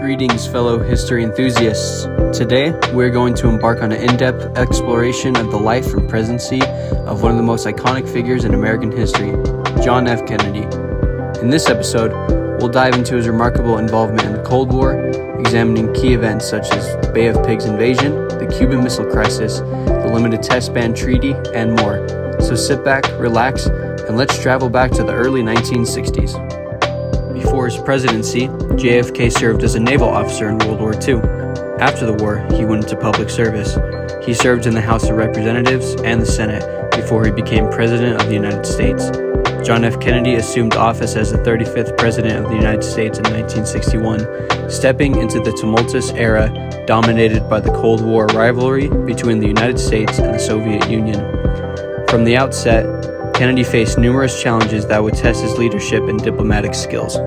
Greetings, fellow history enthusiasts. Today, we're going to embark on an in-depth exploration of the life and presidency of one of the most iconic figures in American history, John F. Kennedy. In this episode, we'll dive into his remarkable involvement in the Cold War, examining key events such as the Bay of Pigs invasion, the Cuban Missile Crisis, the Limited Test Ban Treaty, and more. So sit back, relax, and let's travel back to the early 1960s. Before his presidency, JFK served as a naval officer in World War II. After the war, he went into public service. He served in the House of Representatives and the Senate before he became President of the United States. John F. Kennedy assumed office as the 35th President of the United States in 1961, stepping into the tumultuous era dominated by the Cold War rivalry between the United States and the Soviet Union. From the outset, Kennedy faced numerous challenges that would test his leadership and diplomatic skills.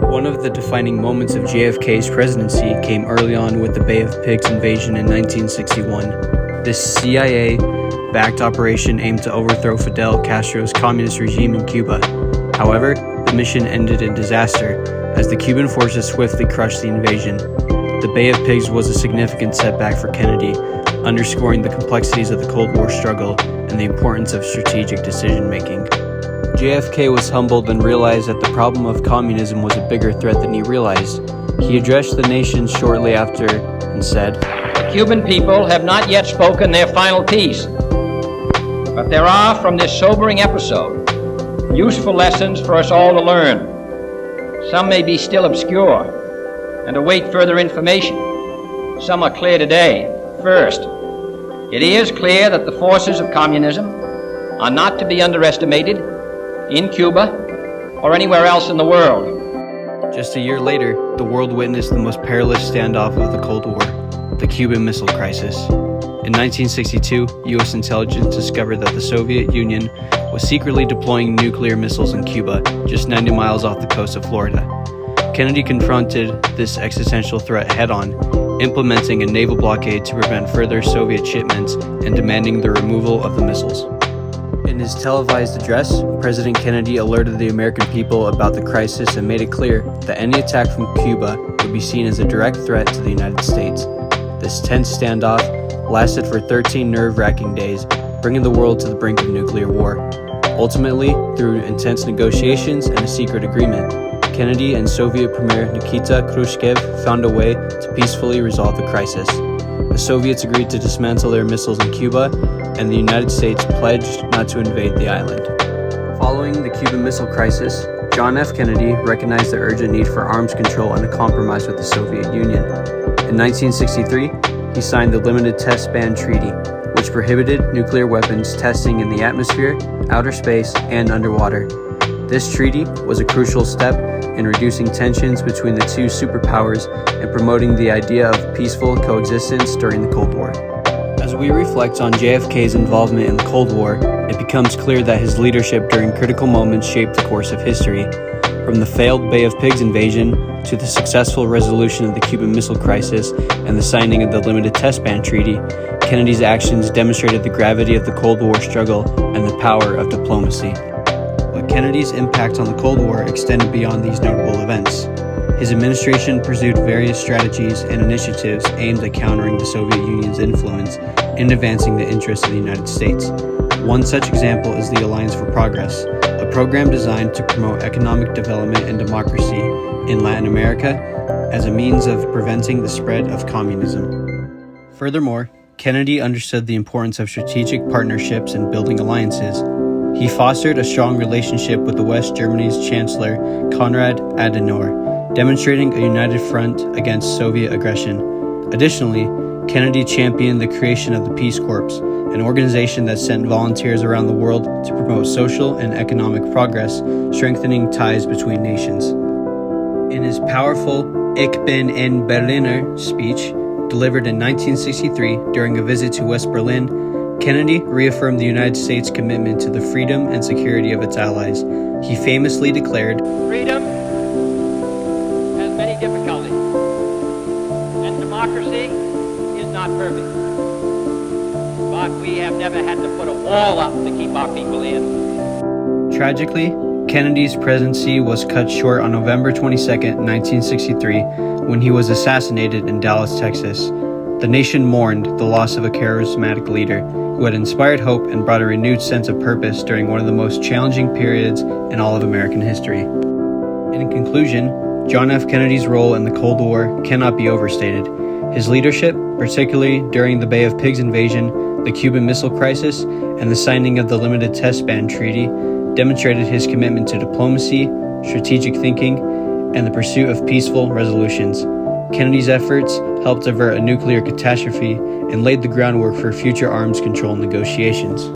One of the defining moments of JFK's presidency came early on with the Bay of Pigs invasion in 1961. This CIA-backed operation aimed to overthrow Fidel Castro's communist regime in Cuba. However, the mission ended in disaster as the Cuban forces swiftly crushed the invasion. The Bay of Pigs was a significant setback for Kennedy, underscoring the complexities of the Cold War struggle and the importance of strategic decision-making. JFK was humbled and realized that the problem of communism was a bigger threat than he realized. He addressed the nation shortly after and said, "The Cuban people have not yet spoken their final piece, but there are from this sobering episode useful lessons for us all to learn. Some may be still obscure and await further information. Some are clear today. First, it is clear that the forces of communism are not to be underestimated in Cuba or anywhere else in the world." Just a year later, the world witnessed the most perilous standoff of the Cold War, the Cuban Missile Crisis. In 1962, U.S. intelligence discovered that the Soviet Union was secretly deploying nuclear missiles in Cuba, just 90 miles off the coast of Florida. Kennedy confronted this existential threat head-on, implementing a naval blockade to prevent further Soviet shipments and demanding the removal of the missiles. In his televised address, President Kennedy alerted the American people about the crisis and made it clear that any attack from Cuba would be seen as a direct threat to the United States. This tense standoff lasted for 13 nerve-wracking days, bringing the world to the brink of nuclear war. Ultimately, through intense negotiations and a secret agreement, Kennedy and Soviet Premier Nikita Khrushchev found a way to peacefully resolve the crisis. The Soviets agreed to dismantle their missiles in Cuba, and the United States pledged not to invade the island. Following the Cuban Missile Crisis, John F. Kennedy recognized the urgent need for arms control and a compromise with the Soviet Union. In 1963, he signed the Limited Test Ban Treaty, which prohibited nuclear weapons testing in the atmosphere, outer space, and underwater. This treaty was a crucial step in reducing tensions between the two superpowers and promoting the idea of peaceful coexistence during the Cold War. As we reflect on JFK's involvement in the Cold War, it becomes clear that his leadership during critical moments shaped the course of history. From the failed Bay of Pigs invasion to the successful resolution of the Cuban Missile Crisis and the signing of the Limited Test Ban Treaty, Kennedy's actions demonstrated the gravity of the Cold War struggle and the power of diplomacy. But Kennedy's impact on the Cold War extended beyond these notable events. His administration pursued various strategies and initiatives aimed at countering the Soviet Union's influence and advancing the interests of the United States. One such example is the Alliance for Progress, a program designed to promote economic development and democracy in Latin America as a means of preventing the spread of communism. Furthermore, Kennedy understood the importance of strategic partnerships and building alliances. He fostered a strong relationship with the West Germany's Chancellor Konrad Adenauer, demonstrating a united front against Soviet aggression. Additionally, Kennedy championed the creation of the Peace Corps, an organization that sent volunteers around the world to promote social and economic progress, strengthening ties between nations. In his powerful Ich bin ein Berliner speech, delivered in 1963 during a visit to West Berlin, Kennedy reaffirmed the United States' commitment to the freedom and security of its allies. He famously declared, Freedom has many difficulties, and democracy is not perfect. But we have never had to put a wall up to keep our people in. Tragically, Kennedy's presidency was cut short on November 22, 1963, when he was assassinated in Dallas, Texas. The nation mourned the loss of a charismatic leader who had inspired hope and brought a renewed sense of purpose during one of the most challenging periods in all of American history. In conclusion, John F. Kennedy's role in the Cold War cannot be overstated. His leadership, particularly during the Bay of Pigs invasion, the Cuban Missile Crisis, and the signing of the Limited Test Ban Treaty, demonstrated his commitment to diplomacy, strategic thinking, and the pursuit of peaceful resolutions. Kennedy's efforts helped avert a nuclear catastrophe and laid the groundwork for future arms control negotiations.